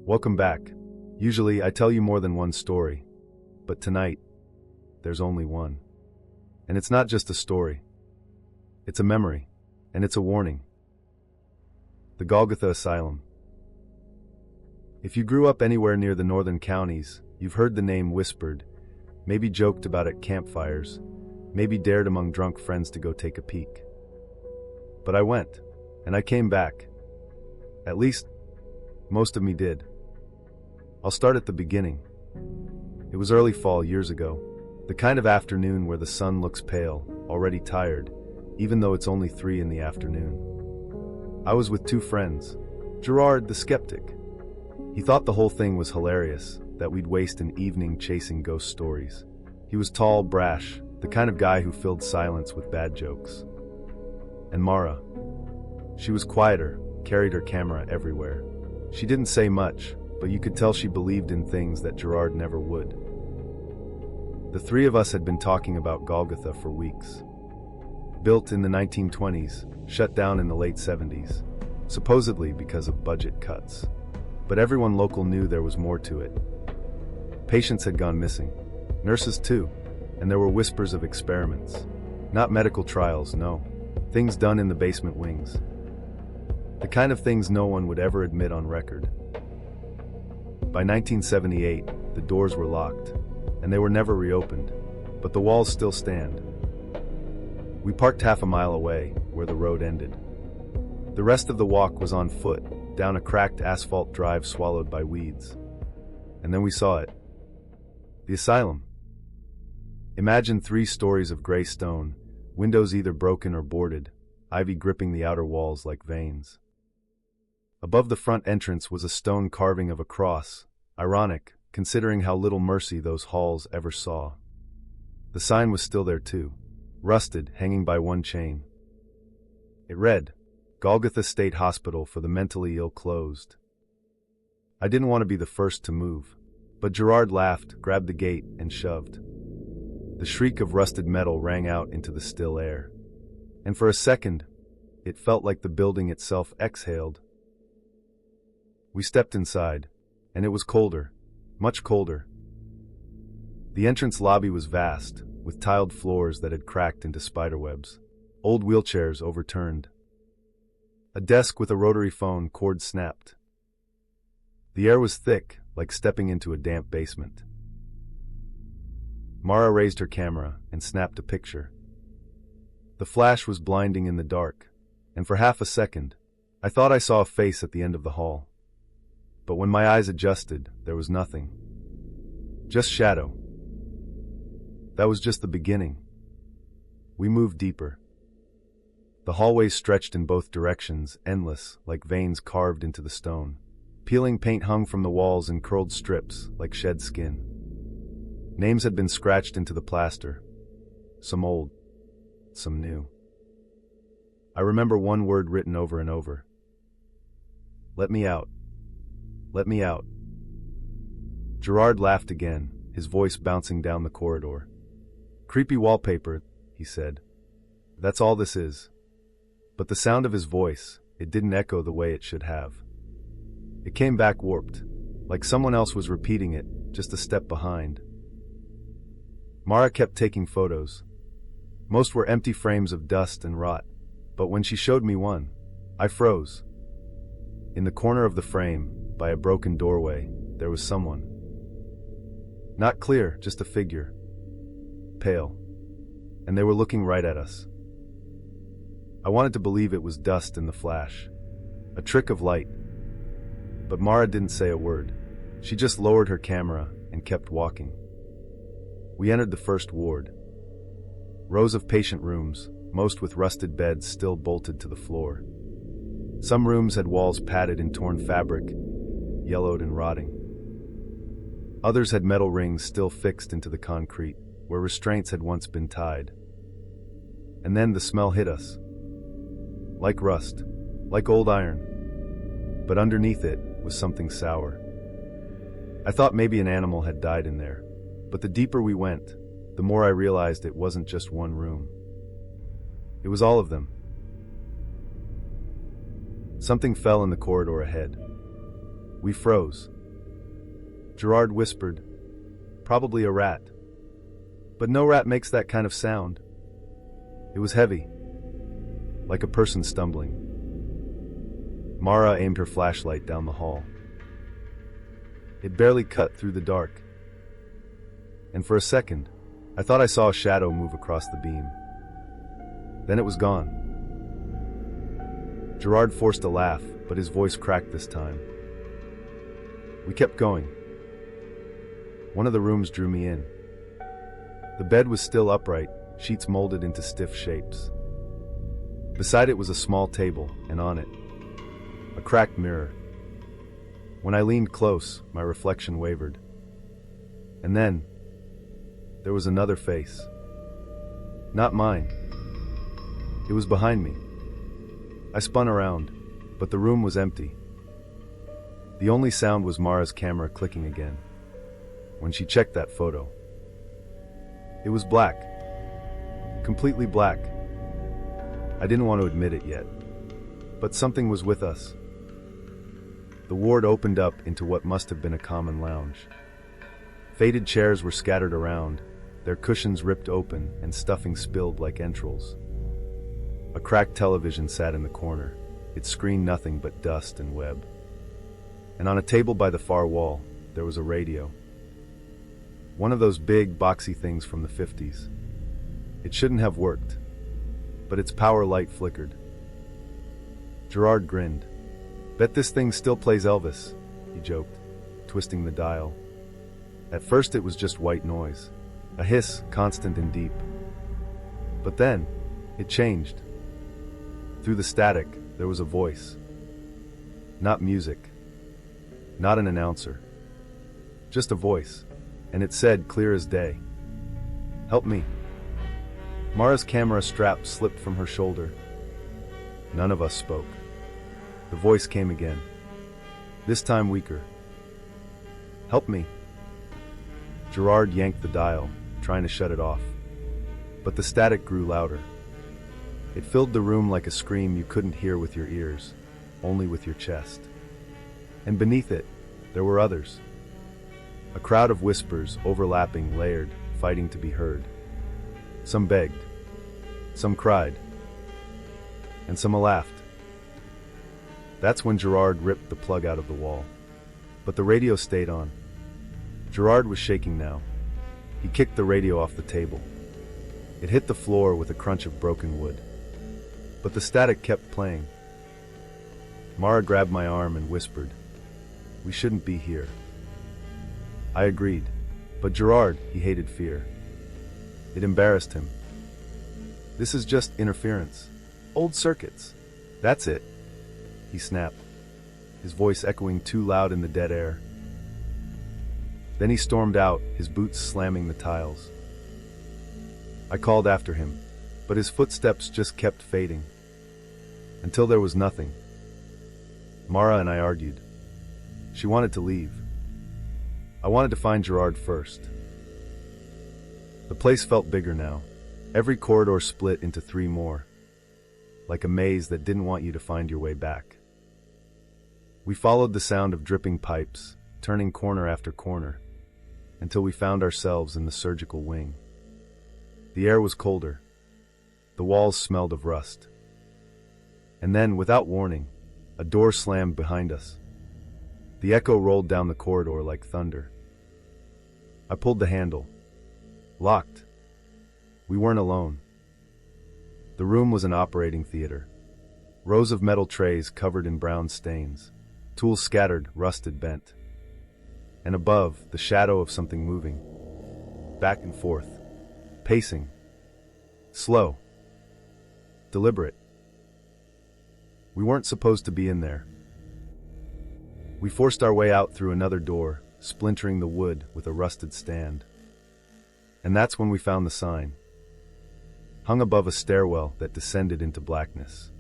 Welcome back. Usually I tell you more than one story, but tonight, there's only one. And it's not just a story. It's a memory, and it's a warning. The Golgotha Asylum. If you grew up anywhere near the northern counties, you've heard the name whispered, maybe joked about at campfires, maybe dared among drunk friends to go take a peek. But I went, and I came back. At least, most of me did. I'll start at the beginning. It was early fall years ago, the kind of afternoon where the sun looks pale, already tired, even though it's only 3 in the afternoon. I was with 2 friends. Gerard, the skeptic. He thought the whole thing was hilarious, that we'd waste an evening chasing ghost stories. He was tall, brash, the kind of guy who filled silence with bad jokes. And Mara. She was quieter, carried her camera everywhere. She didn't say much, but you could tell she believed in things that Gerard never would. The 3 of us had been talking about Golgotha for weeks. Built in the 1920s, shut down in the late 70s, supposedly because of budget cuts. But everyone local knew there was more to it. Patients had gone missing, nurses too, and there were whispers of experiments. Not medical trials, no. Things done in the basement wings. The kind of things no one would ever admit on record. By 1978, the doors were locked, and they were never reopened, but the walls still stand. We parked half a mile away, where the road ended. The rest of the walk was on foot, down a cracked asphalt drive swallowed by weeds. And then we saw it. The asylum. Imagine 3 stories of gray stone, windows either broken or boarded, ivy gripping the outer walls like veins. Above the front entrance was a stone carving of a cross, ironic, considering how little mercy those halls ever saw. The sign was still there too, rusted, hanging by one chain. It read, Golgotha State Hospital for the Mentally Ill closed. I didn't want to be the first to move, but Gerard laughed, grabbed the gate, and shoved. The shriek of rusted metal rang out into the still air. And for a second, it felt like the building itself exhaled. We stepped inside, and it was colder, much colder. The entrance lobby was vast, with tiled floors that had cracked into spiderwebs, old wheelchairs overturned. A desk with a rotary phone cord snapped. The air was thick, like stepping into a damp basement. Mara raised her camera and snapped a picture. The flash was blinding in the dark, and for half a second, I thought I saw a face at the end of the hall. But when my eyes adjusted, there was nothing. Just shadow. That was just the beginning. We moved deeper. The hallways stretched in both directions, endless, like veins carved into the stone. Peeling paint hung from the walls in curled strips, like shed skin. Names had been scratched into the plaster. Some old, some new. I remember one word written over and over. Let me out. Let me out. Gerard laughed again, his voice bouncing down the corridor. Creepy wallpaper, he said. That's all this is. But the sound of his voice, it didn't echo the way it should have. It came back warped, like someone else was repeating it, just a step behind. Mara kept taking photos. Most were empty frames of dust and rot, but when she showed me one, I froze. In the corner of the frame, by a broken doorway, there was someone. Not clear, just a figure. Pale. And they were looking right at us. I wanted to believe it was dust in the flash. A trick of light. But Mara didn't say a word. She just lowered her camera and kept walking. We entered the first ward. Rows of patient rooms, most with rusted beds still bolted to the floor. Some rooms had walls padded in torn fabric, yellowed and rotting. Others had metal rings still fixed into the concrete, where restraints had once been tied. And then the smell hit us. Like rust, like old iron. But underneath it was something sour. I thought maybe an animal had died in there, but the deeper we went, the more I realized it wasn't just one room. It was all of them. Something fell in the corridor ahead. We froze. Gerard whispered. Probably a rat. But no rat makes that kind of sound. It was heavy, like a person stumbling. Mara aimed her flashlight down the hall. It barely cut through the dark. And for a second, I thought I saw a shadow move across the beam. Then it was gone. Gerard forced a laugh, but his voice cracked this time. We kept going. One of the rooms drew me in. The bed was still upright, sheets molded into stiff shapes. Beside it was a small table, and on it, a cracked mirror. When I leaned close, my reflection wavered. And then, there was another face. Not mine. It was behind me. I spun around, but the room was empty. The only sound was Mara's camera clicking again. When she checked that photo. It was black. Completely black. I didn't want to admit it yet. But something was with us. The ward opened up into what must have been a common lounge. Faded chairs were scattered around, their cushions ripped open and stuffing spilled like entrails. A cracked television sat in the corner. It screened nothing but dust and web. And on a table by the far wall, there was a radio. One of those big, boxy things from the 50s. It shouldn't have worked, but its power light flickered. Gerard grinned. Bet this thing still plays Elvis, he joked, twisting the dial. At first it was just white noise, a hiss, constant and deep. But then, it changed. Through the static, there was a voice. Not music. Not an announcer. Just a voice. And it said, clear as day, help me. Mara's camera strap slipped from her shoulder. None of us spoke. The voice came again. This time weaker. Help me. Gerard yanked the dial, trying to shut it off. But the static grew louder. It filled the room like a scream you couldn't hear with your ears, only with your chest. And beneath it, there were others. A crowd of whispers, overlapping, layered, fighting to be heard. Some begged, some cried, and some laughed. That's when Gerard ripped the plug out of the wall. But the radio stayed on. Gerard was shaking now. He kicked the radio off the table. It hit the floor with a crunch of broken wood. But the static kept playing. Mara grabbed my arm and whispered, "We shouldn't be here." I agreed, but Gerard, he hated fear. It embarrassed him. This is just interference. Old circuits. That's it, he snapped, his voice echoing too loud in the dead air. Then he stormed out, his boots slamming the tiles. I called after him, but his footsteps just kept fading. Until there was nothing. Mara and I argued. She wanted to leave. I wanted to find Gerard first. The place felt bigger now. Every corridor split into 3 more. Like a maze that didn't want you to find your way back. We followed the sound of dripping pipes, turning corner after corner, until we found ourselves in the surgical wing. The air was colder. The walls smelled of rust. And then, without warning, a door slammed behind us. The echo rolled down the corridor like thunder. I pulled the handle. Locked. We weren't alone. The room was an operating theater. Rows of metal trays covered in brown stains. Tools scattered, rusted, bent. And above, the shadow of something moving. Back and forth. Pacing. Slow. Deliberate. We weren't supposed to be in there. We forced our way out through another door, splintering the wood with a rusted stand. And that's when we found the sign. Hung above a stairwell that descended into blackness.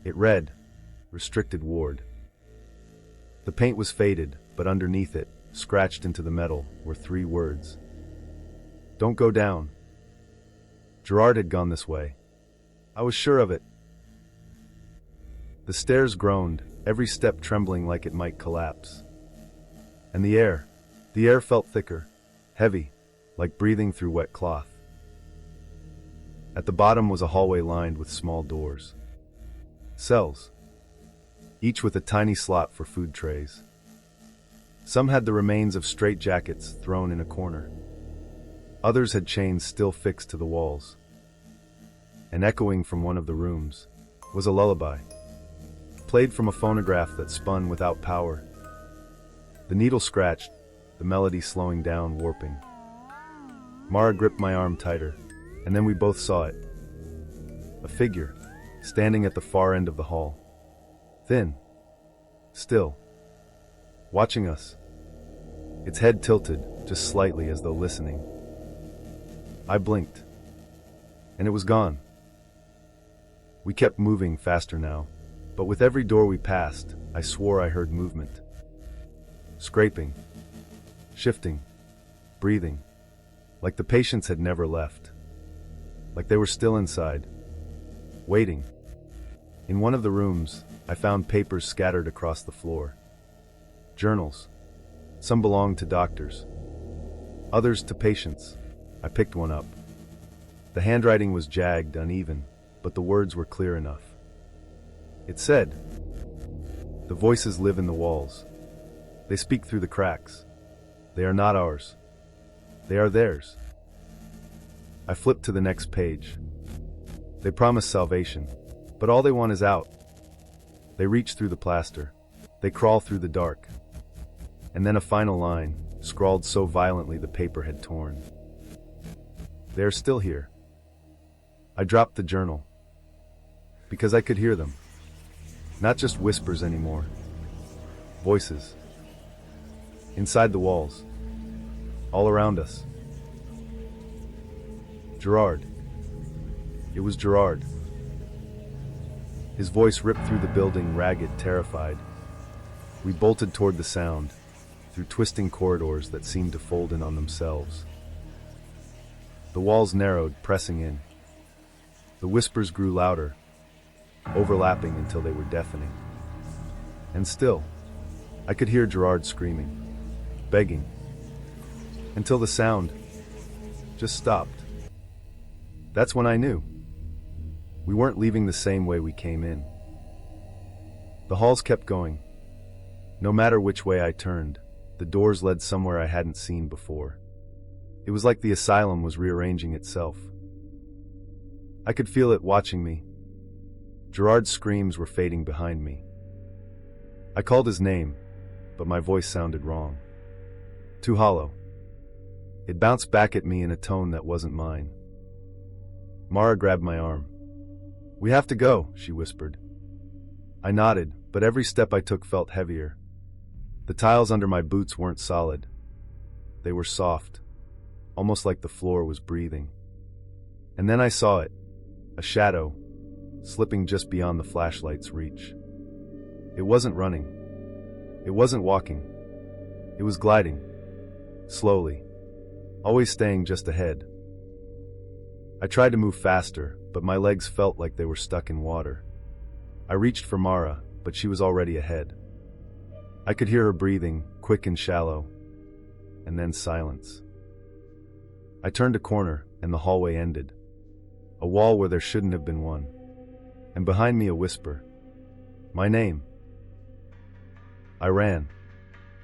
It read, "Restricted Ward." The paint was faded, but underneath it, scratched into the metal, were 3 words. "Don't go down." Gerard had gone this way. I was sure of it. The stairs groaned, every step trembling like it might collapse. And the air felt thicker, heavy, like breathing through wet cloth. At the bottom was a hallway lined with small doors. Cells, each with a tiny slot for food trays. Some had the remains of straitjackets thrown in a corner. Others had chains still fixed to the walls. And echoing from one of the rooms was a lullaby, played from a phonograph that spun without power. The needle scratched, the melody slowing down, warping. Mara gripped my arm tighter, and then we both saw it. A figure, standing at the far end of the hall. Thin, still, watching us. Its head tilted, just slightly as though listening. I blinked, and it was gone. We kept moving faster now, but with every door we passed, I swore I heard movement. Scraping, shifting, breathing, like the patients had never left. Like they were still inside, waiting. In one of the rooms, I found papers scattered across the floor. Journals. Some belonged to doctors, others to patients. I picked one up. The handwriting was jagged, uneven, but the words were clear enough. It said, "The voices live in the walls. They speak through the cracks. They are not ours. They are theirs." I flipped to the next page. They promise salvation, but all they want is out. They reach through the plaster. They crawl through the dark. And then a final line, scrawled so violently the paper had torn. They are still here. I dropped the journal, because I could hear them. Not just whispers anymore. Voices. Inside the walls. All around us. Gerard. It was Gerard. His voice ripped through the building, ragged, terrified. We bolted toward the sound, through twisting corridors that seemed to fold in on themselves. The walls narrowed, pressing in. The whispers grew louder, overlapping until they were deafening. And still, I could hear Gerard screaming, begging, until the sound just stopped. That's when I knew. We weren't leaving the same way we came in. The halls kept going. No matter which way I turned, the doors led somewhere I hadn't seen before. It was like the asylum was rearranging itself. I could feel it watching me. Gerard's screams were fading behind me. I called his name, but my voice sounded wrong. Too hollow. It bounced back at me in a tone that wasn't mine. Mara grabbed my arm. "We have to go," she whispered. I nodded, but every step I took felt heavier. The tiles under my boots weren't solid. They were soft, almost like the floor was breathing. And then I saw it, a shadow, slipping just beyond the flashlight's reach. It wasn't running. It wasn't walking. It was gliding, slowly, always staying just ahead. I tried to move faster, but my legs felt like they were stuck in water. I reached for Mara, but she was already ahead. I could hear her breathing, quick and shallow, and then silence. I turned a corner, and the hallway ended. A wall where there shouldn't have been one. And behind me a whisper. My name. I ran.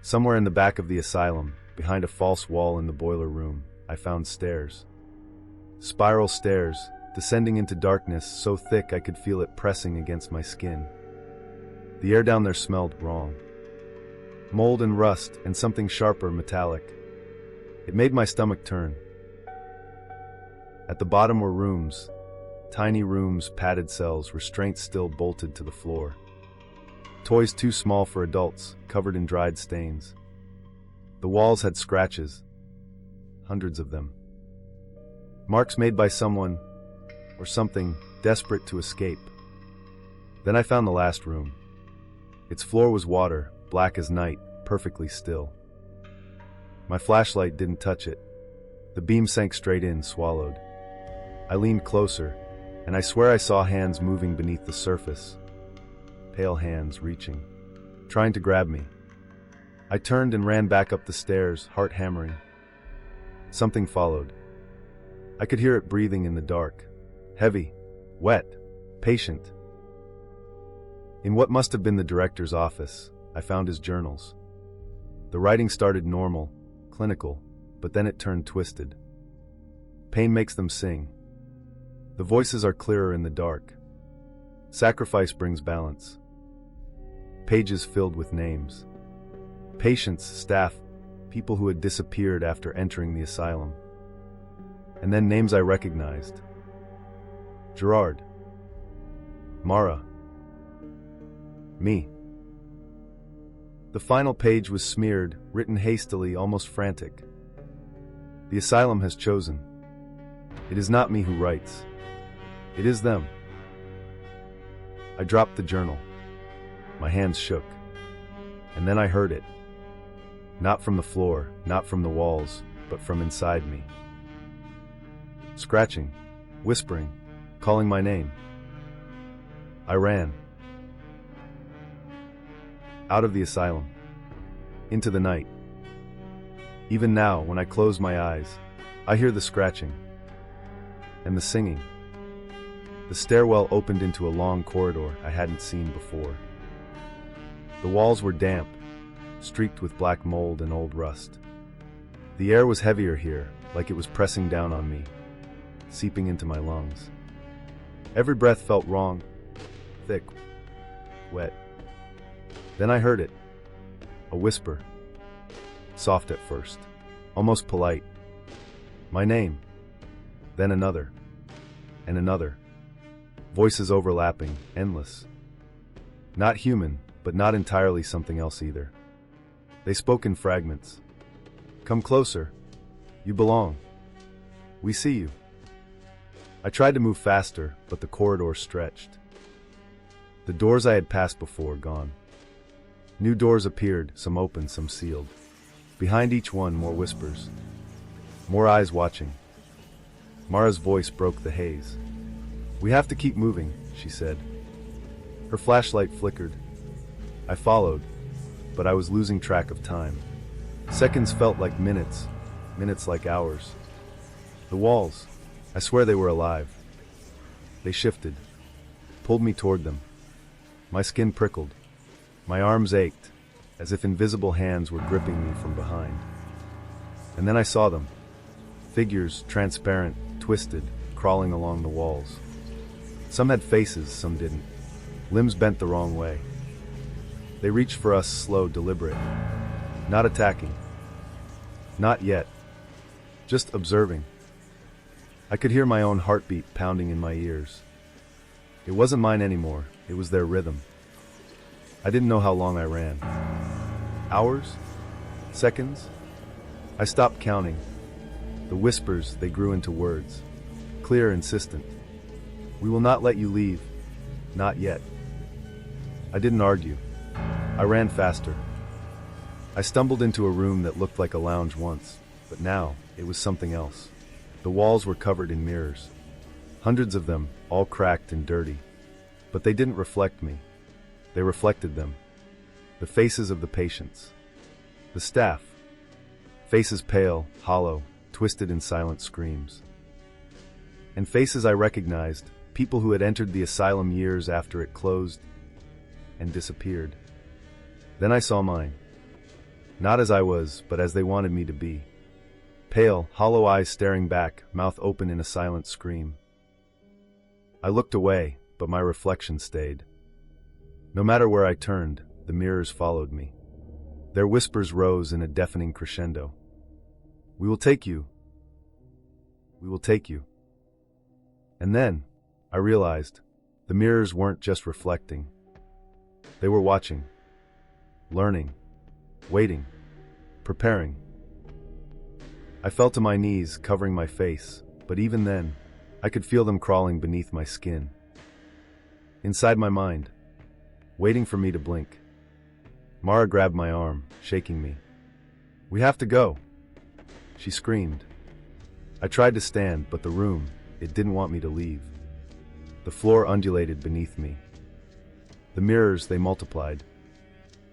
Somewhere in the back of the asylum, behind a false wall in the boiler room, I found stairs. Spiral stairs, descending into darkness so thick I could feel it pressing against my skin. The air down there smelled wrong. Mold and rust and something sharper, metallic. It made my stomach turn. At the bottom were rooms, tiny rooms, padded cells, restraints still bolted to the floor. Toys too small for adults, covered in dried stains. The walls had scratches, hundreds of them. Marks made by someone, or something, desperate to escape. Then I found the last room. Its floor was water, black as night, perfectly still. My flashlight didn't touch it. The beam sank straight in, swallowed. I leaned closer, and I swear I saw hands moving beneath the surface. Pale hands reaching, trying to grab me. I turned and ran back up the stairs, heart hammering. Something followed. I could hear it breathing in the dark. Heavy, wet, patient. In what must have been the director's office, I found his journals. The writing started normal, clinical, but then it turned twisted. Pain makes them sing. The voices are clearer in the dark. Sacrifice brings balance. Pages filled with names. Patients, staff, people who had disappeared after entering the asylum. And then names I recognized. Gerard. Mara. Me. The final page was smeared, written hastily, almost frantic. The asylum has chosen. It is not me who writes. It is them. I dropped the journal. My hands shook. And then I heard it. Not from the floor, not from the walls, but from inside me. Scratching, whispering, calling my name. I ran. Out of the asylum. Into the night. Even now, when I close my eyes, I hear the scratching. And the singing. The stairwell opened into a long corridor I hadn't seen before. The walls were damp, streaked with black mold and old rust. The air was heavier here, like it was pressing down on me, seeping into my lungs. Every breath felt wrong, thick, wet. Then I heard it, a whisper, soft at first, almost polite. My name, then another, and another. Voices overlapping, endless. Not human, but not entirely something else either. They spoke in fragments. Come closer. You belong. We see you. I tried to move faster, but the corridor stretched. The doors I had passed before gone. New doors appeared, some open, some sealed. Behind each one, more whispers. More eyes watching. Mara's voice broke the haze. We have to keep moving, she said. Her flashlight flickered. I followed, but I was losing track of time. Seconds felt like minutes, minutes like hours. The walls, I swear they were alive. They shifted, pulled me toward them. My skin prickled. My arms ached, as if invisible hands were gripping me from behind. And then I saw them. Figures, transparent, twisted, crawling along the walls. Some had faces, some didn't. Limbs bent the wrong way. They reached for us, slow, deliberate. Not attacking. Not yet. Just observing. I could hear my own heartbeat pounding in my ears. It wasn't mine anymore. It was their rhythm. I didn't know how long I ran. Hours? Seconds? I stopped counting. The whispers, they grew into words. Clear, insistent. We will not let you leave. Not yet. I didn't argue. I ran faster. I stumbled into a room that looked like a lounge once, but now it was something else. The walls were covered in mirrors. Hundreds of them, all cracked and dirty. But they didn't reflect me. They reflected them. The faces of the patients. The staff. Faces pale, hollow, twisted in silent screams. And faces I recognized, people who had entered the asylum years after it closed and disappeared. Then I saw mine. Not as I was, but as they wanted me to be. Pale, hollow eyes staring back, mouth open in a silent scream. I looked away, but my reflection stayed. No matter where I turned, the mirrors followed me. Their whispers rose in a deafening crescendo. We will take you. We will take you. And then, I realized, the mirrors weren't just reflecting. They were watching, learning, waiting, preparing. I fell to my knees, covering my face, but even then, I could feel them crawling beneath my skin. Inside my mind, waiting for me to blink. Mara grabbed my arm, shaking me. We have to go, she screamed. I tried to stand, but the room, it didn't want me to leave. The floor undulated beneath me. The mirrors, they multiplied.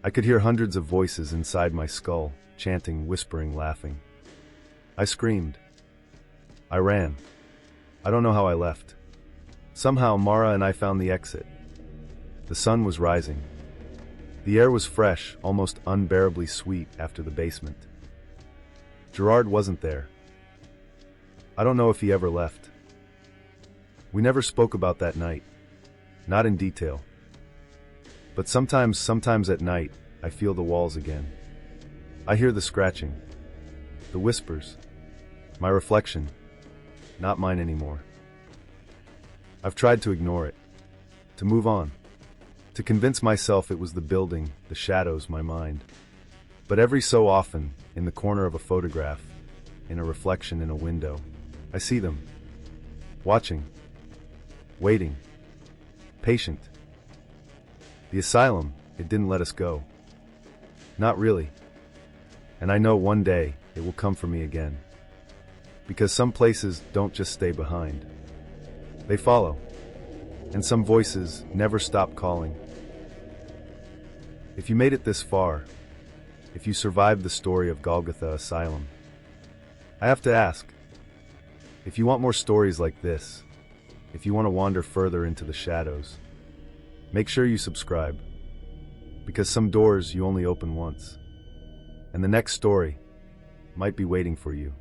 I could hear hundreds of voices inside my skull, chanting, whispering, laughing. I screamed. I ran. I don't know how I left. Somehow Mara and I found the exit. The sun was rising. The air was fresh, almost unbearably sweet after the basement. Gerard wasn't there. I don't know if he ever left. We never spoke about that night. Not in detail. But sometimes at night, I feel the walls again. I hear the scratching, the whispers, my reflection, not mine anymore. I've tried to ignore it, to move on, to convince myself it was the building, the shadows, my mind. But every so often, in the corner of a photograph, in a reflection in a window, I see them, watching, waiting, patient. The asylum, it didn't let us go. Not really. And I know one day it will come for me again. Because some places don't just stay behind. They follow. And some voices never stop calling. If you made it this far, if you survived the story of Golgotha Asylum, I have to ask, if you want more stories like this, if you want to wander further into the shadows, make sure you subscribe. Because some doors you only open once. And the next story might be waiting for you.